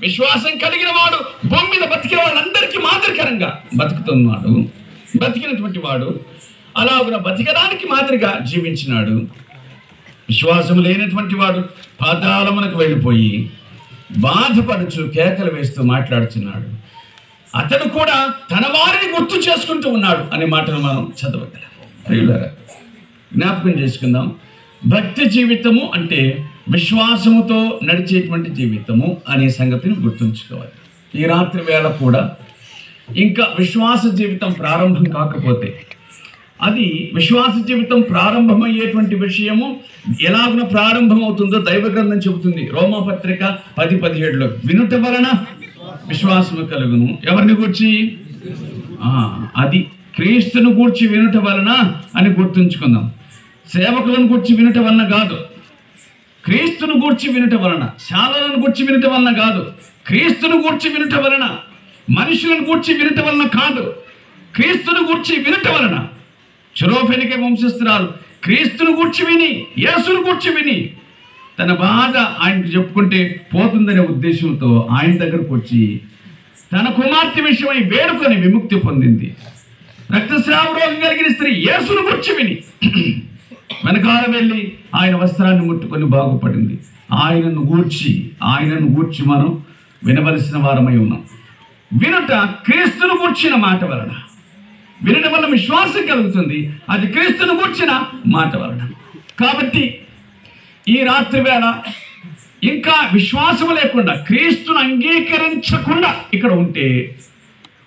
విశ్వాసం కలిగిన వాడు భూమి మీద బతికిన వాళ్ళందరికీ మాదిరికరంగా బతుకుతున్నాడు. బతికినటువంటి వాడు అలాగున బతికడానికి మాదిరిగా జీవించినాడు. విశ్వాసం లేనటువంటి వాడు పాతాళమునకు వెళ్ళిపోయి బాధపడుచు కేకలు వేస్తూ మాట్లాడుతున్నాడు. అతడు కూడా తన వారిని గుర్తు చేసుకుంటూ ఉన్నాడు అనే మాటను మనం చదవగలం. ప్రియులారా, జ్ఞాపకం చేసుకుందాం. భక్తి జీవితము అంటే విశ్వాసముతో నడిచేటువంటి జీవితము అనే సంగతిని గుర్తుంచుకోవాలి. ఈ రాత్రి వేళ కూడా ఇంకా విశ్వాస జీవితం ప్రారంభం కాకపోతే, అది విశ్వాస జీవితం ప్రారంభమయ్యేటువంటి విషయము ఎలాగున ప్రారంభం అవుతుందో దైవ గ్రంథం చెబుతుంది. రోమాపత్రిక 10:17 వినుట వలన విశ్వాసము కలుగును. ఎవరిని గూర్చి? అది క్రీస్తును గూర్చి వినుట వలన అని గుర్తుంచుకుందాం. సేవకులను గూర్చి వినుట వలన కాదు, క్రీస్తును గూర్చి వినుట వలన. శాలను గూర్చి వినుట వలన కాదు, క్రీస్తును గూర్చి వినుట వలన. మనుషులను గూర్చి వినుట వలన కాదు, క్రీస్తును గూర్చి వినుట వలన. చెరోఫెనికే వంశస్థురాలు క్రీస్తును గూర్చి విని, యేసును గూర్చి విని తన బాధ ఆయనకు చెప్పుకుంటే పోతుందనే ఉద్దేశంతో ఆయన దగ్గరకు వచ్చి తన కుమార్తె విషయమై వేడుకొని విముక్తి పొందింది. రక్తస్రావ రోగం కలిగిన స్త్రీ యేసును గూర్చి విని వెనకాల వెళ్ళి ఆయన వస్త్రాన్ని ముట్టుకొని బాగుపడింది. ఆయనను గూర్చి మనం వినవలసిన వారమై ఉన్నాం. వినుట క్రీస్తును గూర్చిన మాట వలన. వినడం వల్ల విశ్వాసం కలుగుతుంది, అది క్రీస్తును గూర్చిన మాట వలన. కాబట్టి ఈ రాత్రి వేళ ఇంకా విశ్వాసము లేకుండా, క్రీస్తును అంగీకరించకుండా ఇక్కడ ఉంటే,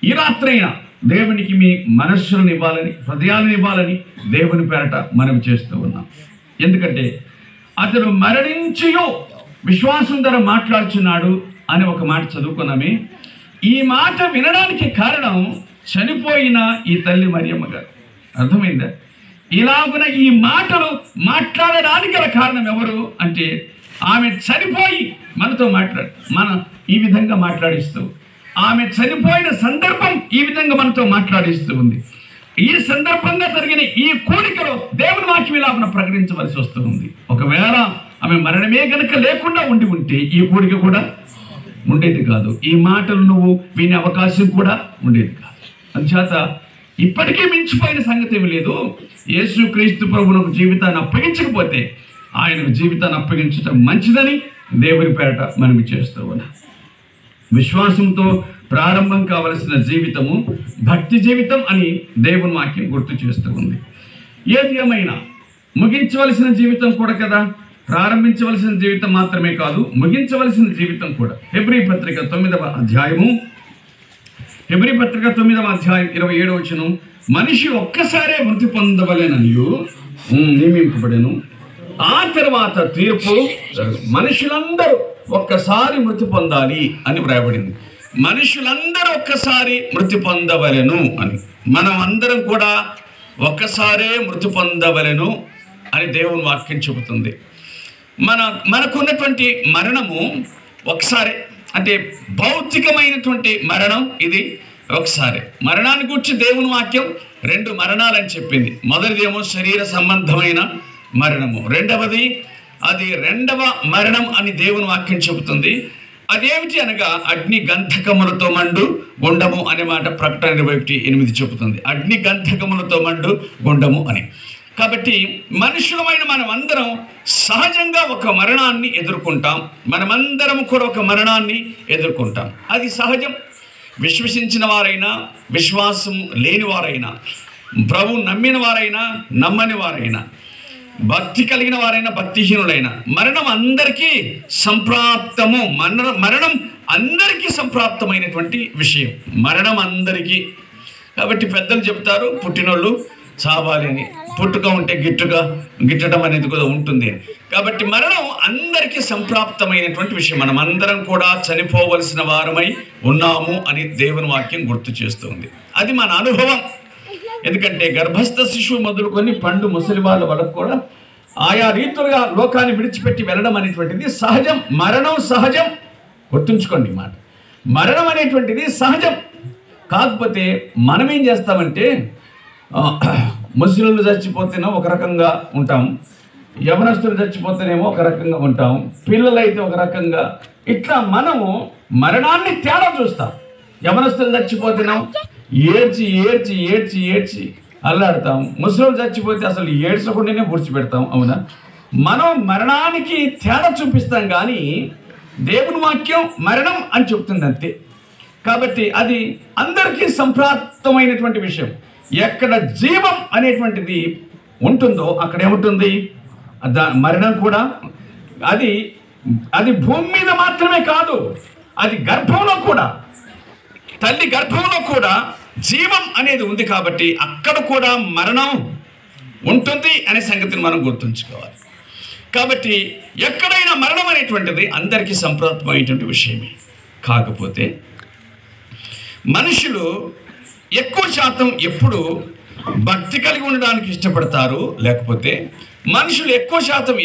ఈ రాత్రైనా దేవునికి మీ మనస్సులను ఇవ్వాలని, హృదయాలను ఇవ్వాలని దేవుని పేరట మనవి చేస్తూ ఉన్నాం. ఎందుకంటే అతడు మరణించియో విశ్వాసం ద్వారా మాట్లాడుచున్నాడు అని ఒక మాట చదువుకున్నామే. ఈ మాట వినడానికి కారణం చనిపోయిన ఈ తల్లి మరియమ్మ గారు. అర్థమైందా? ఇలాగున ఈ మాటలు మాట్లాడడానికి గల కారణం ఎవరు అంటే, ఆమె చనిపోయి మనతో మనం ఈ విధంగా మాట్లాడిస్తూ, ఆమె చనిపోయిన సందర్భం ఈ విధంగా మనతో మాట్లాడిస్తూ ఉంది. ఈ సందర్భంగా జరిగిన ఈ కోరికలో దేవుని వాక్యం ఇలాగున ప్రకటించవలసి వస్తూ ఉంది. ఒకవేళ ఆమె మరణమే గనుక లేకుండా ఉంటే ఈ కోరిక కూడా ఉండేది కాదు, ఈ మాటలు నువ్వు వినే అవకాశం కూడా ఉండేది కాదు. అందుచేత ఇప్పటికీ మించిపోయిన సంగతి ఏమి లేదు. యేసు క్రీస్తు ప్రభువునకు జీవితాన్ని అప్పగించకపోతే ఆయనకు జీవితాన్ని అప్పగించడం మంచిదని దేవుని పేరట మనం చేస్తూ ఉన్నాం. విశ్వాసంతో ప్రారంభం కావలసిన జీవితము భక్తి జీవితం అని దేవుని వాక్యం గుర్తు చేస్తూ ఉంది. ఏది ఏమైనా ముగించవలసిన జీవితం కూడా కదా, ప్రారంభించవలసిన జీవితం మాత్రమే కాదు, ముగించవలసిన జీవితం కూడా. హెబ్రీ పత్రిక 9వ అధ్యాయము 27వ మనిషి ఒక్కసారే మృతి పొందవలెననియు నియమింపబడెను, ఆ తర్వాత తీర్పు. మనుషులందరూ ఒక్కసారి మృతి పొందాలి అని వ్రాయబడింది. మనుషులందరూ ఒక్కసారి మృతి పొందవలెను అని. మనం అందరం కూడా ఒక్కసారే మృతి పొందవలెను అని దేవుని వాక్యం చెబుతుంది. మనకున్నటువంటి మరణము ఒకసారి, అంటే భౌతికమైనటువంటి మరణం ఇది ఒకసారి. మరణాన్ని గురించి దేవుని వాక్యం 2 మరణాలని చెప్పింది. మొదటిదేమో శరీర సంబంధమైన మరణము, రెండవది అది 2వ మరణం అని దేవుని వాక్యం చెబుతుంది. అదేమిటి అనగా అగ్ని గంధకములతో మండు గుండము అనే మాట ప్రకటన 21:8 చెబుతుంది. అగ్ని గంధకములతో మండు గుండము అని. కాబట్టి మనుషులమైన మనమందరం సహజంగా ఒక మరణాన్ని ఎదుర్కొంటాం. మనమందరం కూడా ఒక మరణాన్ని ఎదుర్కొంటాం, అది సహజం. విశ్వసించిన వారైనా, విశ్వాసం లేని వారైనా, ప్రభు నమ్మిన వారైనా, నమ్మని వారైనా, భక్తి కలిగిన వారైనా, భక్తిహీనులైనా, మరణం అందరికీ సంప్రాప్తము. మరణం అందరికీ సంప్రాప్తమైనటువంటి విషయం, మరణం అందరికీ. కాబట్టి పెద్దలు చెప్తారు, పుట్టినోళ్ళు చావాలి అని. పుట్టుక ఉంటే గిట్టడం అనేది కూడా ఉంటుంది. కాబట్టి మరణం అందరికీ సంప్రాప్తమైనటువంటి విషయం. మనం అందరం కూడా చనిపోవలసిన వారమై ఉన్నాము అని దేవుని వాక్యం గుర్తు చేస్తుంది. అది మన అనుభవం. ఎందుకంటే గర్భస్థ శిశువు మొదలుకొని పండు ముసలి వాళ్ళ వరకు కూడా ఆయా రీతులుగా లోకాన్ని విడిచిపెట్టి వెళ్ళడం అనేటువంటిది సహజం. మరణం సహజం, గుర్తుంచుకోండి మాట. మరణం అనేటువంటిది సహజం. కాకపోతే మనం ఏం చేస్తామంటే, ముసలిళ్ళు చచ్చిపోతేనో ఒక రకంగా ఉంటాం, యవనస్తులు చచ్చిపోతేనేమో ఒక రకంగా ఉంటాం, పిల్లలైతే ఒక రకంగా. ఇట్లా మనము మరణాన్ని తేడా చూస్తాం. యవనస్తులు చచ్చిపోతేనేమో ఏడ్చి ఏడ్చి ఏడ్చి ఏడ్చి అల్లాడతాం. ముసలోళ్ళు చచ్చిపోతే అసలు ఏడ్చకుండానే పూడ్చిపెడతాం. అవునా? మనం మరణానికి తేడా చూపిస్తాం, కానీ దేవుని వాక్యం మరణం అని చెప్తుంది అంతే. కాబట్టి అది అందరికీ సంప్రాప్తమైనటువంటి విషయం. ఎక్కడ జీవం అనేటువంటిది ఉంటుందో అక్కడ ఏముంటుంది? మరణం కూడా. అది భూమి మీద మాత్రమే కాదు, అది గర్భంలో కూడా, తల్లి గర్భంలో కూడా జీవం అనేది ఉంది. కాబట్టి అక్కడ కూడా మరణం ఉంటుంది అనే సంగతిని మనం గుర్తుంచుకోవాలి. కాబట్టి ఎక్కడైనా మరణం అనేటువంటిది అందరికీ సంప్రాప్తమైనటువంటి విషయమే. కాకపోతే మనుషులు ఎక్కువ శాతం ఎప్పుడు భక్తి కలిగి ఉండడానికి ఇష్టపడతారు, లేకపోతే మనుషులు ఎక్కువ శాతం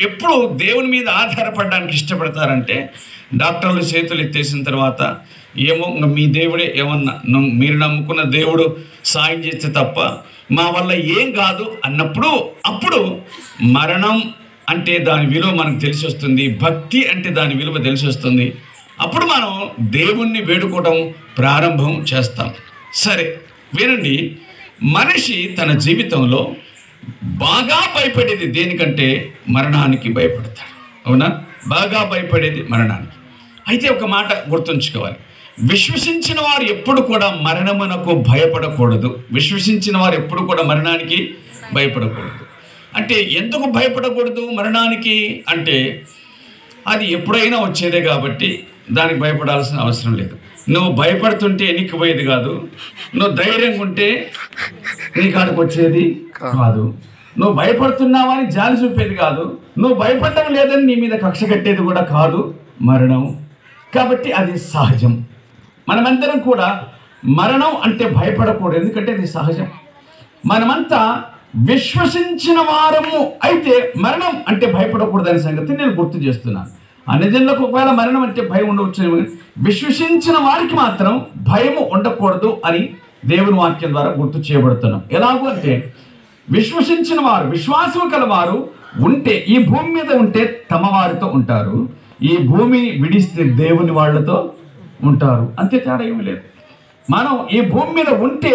ఎప్పుడు దేవుని మీద ఆధారపడడానికి ఇష్టపడతారంటే, డాక్టర్లు చేతులు ఎత్తేసిన తర్వాత ఏమో మీ దేవుడే ఏమన్నా మీరు నమ్ముకున్న దేవుడు సాయం చేస్తే తప్ప మా వల్ల ఏం కాదు అన్నప్పుడు, అప్పుడు మరణం అంటే దాని విలువ మనకు తెలిసి వస్తుంది, భక్తి అంటే దాని విలువ తెలిసి వస్తుంది. అప్పుడు మనం దేవుణ్ణి వేడుకోవడం ప్రారంభం చేస్తాం. సరే వినండి, మనిషి తన జీవితంలో బాగా భయపడేది దేనికంటే మరణానికి భయపడతాడు. అవునా? బాగా భయపడేది మరణానికి. అయితే ఒక మాట గుర్తుంచుకోవాలి, విశ్వసించిన వారు ఎప్పుడు కూడా మరణమునకు భయపడకూడదు. విశ్వసించిన వారు ఎప్పుడు కూడా మరణానికి భయపడకూడదు. అంటే ఎందుకు భయపడకూడదు మరణానికి అంటే, అది ఎప్పుడైనా వచ్చేదే కాబట్టి దానికి భయపడాల్సిన అవసరం లేదు. నువ్వు భయపడుతుంటే ఎన్నికపోయేది కాదు, నువ్వు ధైర్యంగా ఉంటే నీ కాడికి వచ్చేది కాదు. నువ్వు భయపడుతున్నావని జాలి చూపేది కాదు, నువ్వు భయపడడం లేదని నీ మీద కక్ష కట్టేది కూడా కాదు మరణం. కాబట్టి అది సహజం. మనమందరం కూడా మరణం అంటే భయపడకూడదు, ఎందుకంటే అది సహజం. మనమంతా విశ్వసించిన వారము అయితే మరణం అంటే భయపడకూడదనే సంగతి నేను గుర్తు చేస్తున్నాను. అన్ని జనులకు ఒకవేళ మరణం అంటే భయం ఉండవచ్చు, విశ్వసించిన వారికి మాత్రం భయము ఉండకూడదు అని దేవుని వాక్యం ద్వారా గుర్తు చేయబడుతున్నాం. ఎలాగూ అంటే, విశ్వసించిన వారు, విశ్వాసం కలవారు ఉంటే, ఈ భూమి మీద ఉంటే తమ వారితో ఉంటారు, ఈ భూమిని విడిస్తే దేవుని వాళ్ళతో ఉంటారు. అంతే, తేడా ఏమి లేదు. మనం ఈ భూమి మీద ఉంటే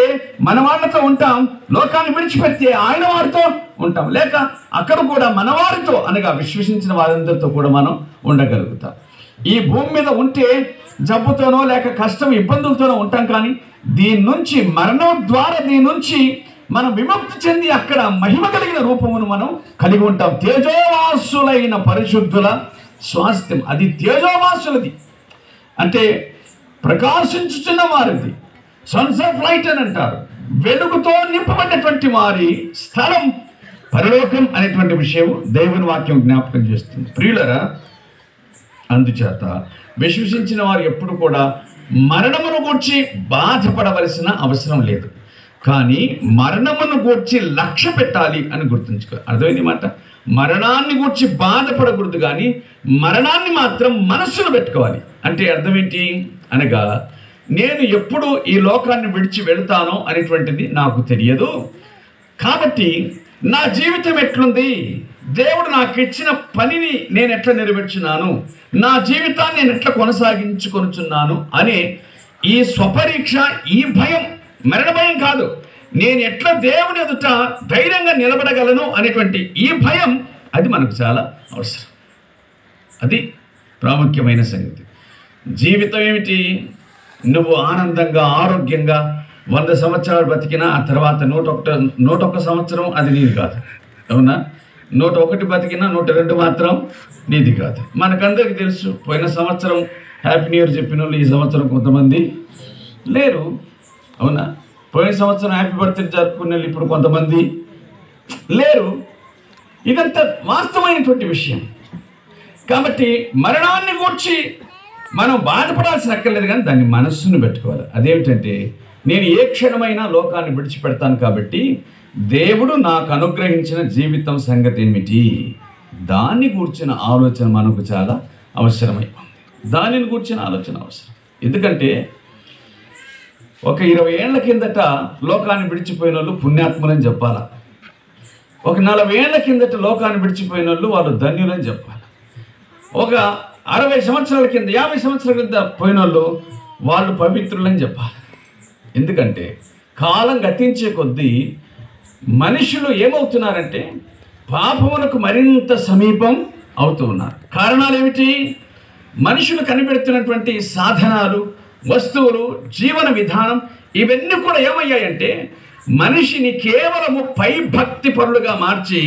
మన వాళ్ళతో ఉంటాం, లోకాన్ని విడిచిపెడితే ఆయన వారితో ఉంటాం, లేక అక్కడ కూడా మన వారితో అనగా విశ్వసించిన వారందరితో కూడా మనం ఉండగలుగుతాం. ఈ భూమి మీద ఉంటే జబ్బుతోనో లేక కష్టం ఇబ్బందులతోనో ఉంటాం, కానీ దీని నుంచి మరణం ద్వారా దీని నుంచి మనం విముక్తి చెంది అక్కడ మహిమ కలిగిన రూపమును మనం కలిగి ఉంటాం. తేజోవాసులైన పరిశుద్ధుల స్వాస్థ్యం, అది తేజోవాసులది అంటే ప్రకాశించుచున్న వారిది, సన్స్ ఆఫ్ లైట్ అని అంటారు. వెలుగుతో నింపబడినటువంటి వారి స్థలం పరలోకం అనేటువంటి విషయం దేవుని వాక్యం జ్ఞాపకం చేస్తుంది. ప్రియులరా, అందుచేత విశ్వసించిన వారు ఎప్పుడు కూడా మరణమును గూర్చి బాధపడవలసిన అవసరం లేదు, కానీ మరణమును గూర్చి లక్ష్య పెట్టాలి అని గుర్తుంచుకోవాలి. అర్థమైంది మాట? మరణాన్ని గూర్చి బాధపడకూడదు, కానీ మరణాన్ని మాత్రం మనస్సులో పెట్టుకోవాలి. అంటే అర్థం ఏంటి అనగా, నేను ఎప్పుడు ఈ లోకాన్ని విడిచి వెళుతానో అనేటువంటిది నాకు తెలియదు, కాబట్టి నా జీవితం ఎట్లుంది, దేవుడు నాకు ఇచ్చిన పనిని నేను ఎట్లా నెరవేర్చున్నాను, నా జీవితాన్ని నేను ఎట్లా కొనసాగించుకొనుచున్నాను అనే ఈ స్వపరీక్ష, ఈ భయం, మరణ భయం కాదు, నేను ఎట్లా దేవుని ఎదుట ధైర్యంగా నిలబడగలను అనేటువంటి ఈ భయం, అది మనకు చాలా అవసరం. అది ప్రాముఖ్యమైన సంగతి. జీవితం ఏమిటి? నువ్వు ఆనందంగా ఆరోగ్యంగా 100 సంవత్సరాలు బతికినా ఆ తర్వాత 101 సంవత్సరం అది నీది కాదు. అవునా? 101 బతికినా 102 మాత్రం నీది కాదు. మనకందరికీ తెలుసు, పోయిన సంవత్సరం హ్యాపీ న్యూ ఇయర్ చెప్పిన వాళ్ళు ఈ సంవత్సరం కొంతమంది లేరు. అవునా? పోయిన సంవత్సరం హ్యాపీ బర్త్డే జరుపుకునే వాళ్ళు ఇప్పుడు కొంతమంది లేరు. ఇదంతా వాస్తవమైనటువంటి విషయం. కాబట్టి మరణాన్ని గూర్చి మనం బాధపడాల్సిన అక్కర్లేదు, కానీ దాన్ని మనస్సును పెట్టుకోవాలి. అదేమిటంటే, నేను ఏ క్షణమైనా లోకాన్ని విడిచిపెడతాను, కాబట్టి దేవుడు నాకు అనుగ్రహించిన జీవితం సంగతి ఏమిటి, దాన్ని గూర్చిన ఆలోచన మనకు చాలా అవసరమైంది. దానిని గూర్చిన ఆలోచన అవసరం. ఎందుకంటే ఒక 20 ఏళ్ల కిందట లోకాన్ని విడిచిపోయిన వాళ్ళు పుణ్యాత్ములని చెప్పాలా, ఒక 40 ఏళ్ల కిందట లోకాన్ని విడిచిపోయిన వాళ్ళు ధన్యులని చెప్పాలి. ఒక 60 సంవత్సరాల కింద 50 సంవత్సరాల కింద పోయిన వాళ్ళు పవిత్రులని చెప్పాలి. ఎందుకంటే కాలం గతించే కొద్దీ మనుషులు ఏమవుతున్నారంటే పాపమునకు మరింత సమీపం అవుతూ ఉన్నారు. కారణాలు ఏమిటి? మనుషులు కనిపెడుతున్నటువంటి సాధనాలు, వస్తువులు, జీవన విధానం ఇవన్నీ కూడా ఏమయ్యాయంటే మనిషిని కేవలము పై భక్తి పరులుగా మార్చి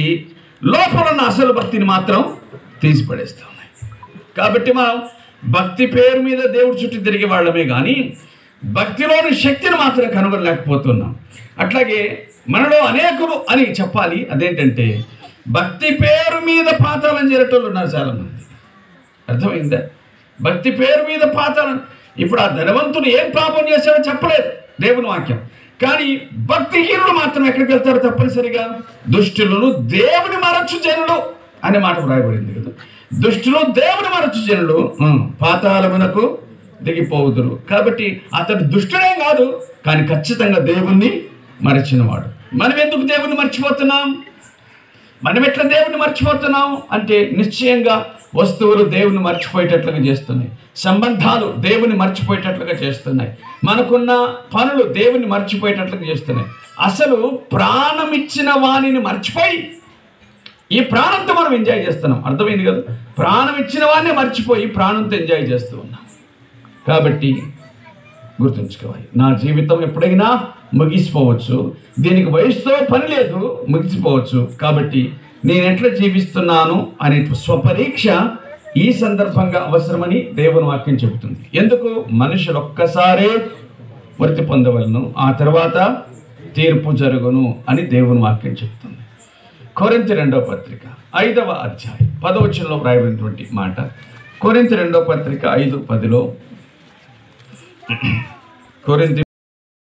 లోపల ఉన్న అసలు భక్తిని మాత్రం తీసిపడేస్తూ ఉన్నాయి. కాబట్టి మనం భక్తి పేరు మీద దేవుడి చుట్టూ తిరిగే వాళ్ళమే కానీ భక్తిలోని శక్తిని మాత్రం కనుగొనలేకపోతున్నాం. అట్లాగే మనలో అనేకులు అని చెప్పాలి. అదేంటంటే భక్తి పేరు మీద పాతాళం చేరేటోళ్ళు ఉన్నారు చాలామంది. అర్థమైందా? భక్తి పేరు మీద పాతాళం. ఇప్పుడు ఆ ధనవంతుడు ఏం పాపం చేశాడో చెప్పలేదు దేవుని వాక్యం. కానీ భక్తిహీనులు మాత్రం ఎక్కడికి వెళ్తారు? తప్పనిసరిగా దుష్టులను దేవుని మరచు జనులు అనే మాట వ్రాయబడింది కదా. దుష్టులు దేవుని మరచు జనులు పాతాళమునకు దిగిపోవుదురు. కాబట్టి అతడు దుష్టుడే కాదు, కానీ ఖచ్చితంగా దేవుణ్ణి మరచినవాడు. మనం ఎందుకు దేవుణ్ణి మర్చిపోతున్నాం? మనం ఎట్లా దేవుణ్ణి మర్చిపోతున్నాం అంటే నిశ్చయంగా వస్తువులు దేవుని మర్చిపోయేటట్లుగా చేస్తున్నాయి, సంబంధాలు దేవుని మర్చిపోయేటట్లుగా చేస్తున్నాయి, మనకున్న పనులు దేవుని మర్చిపోయేటట్లుగా చేస్తున్నాయి. అసలు ప్రాణం ఇచ్చిన వాణిని మర్చిపోయి ఈ ప్రాణంతో మనం ఎంజాయ్ చేస్తున్నాం. అర్థమైంది కదా? ప్రాణం ఇచ్చిన వాడిని మర్చిపోయి ప్రాణంతో ఎంజాయ్ చేస్తూ ఉన్నాం. కాబట్టి గుర్తుంచుకోవాలి, నా జీవితం ఎప్పుడైనా ముగిసిపోవచ్చు, దీనికి వయసుతో పని లేదు, ముగిసిపోవచ్చు. కాబట్టి నేను ఎట్లా జీవిస్తున్నాను అనే స్వపరీక్ష ఈ సందర్భంగా అవసరమని దేవుని వాక్యం చెబుతుంది. ఎందుకు? మనుషులు ఒక్కసారే మృతి పొందవలను, ఆ తర్వాత తీర్పు జరుగును అని దేవుని వాక్యం చెబుతుంది. కొరింథీ 2వ పత్రిక 5వ అధ్యాయం 10వ వచనంలో రాయబడినటువంటి మాట. కొరింథీ 2వ పత్రిక 5:10 కొరింథీ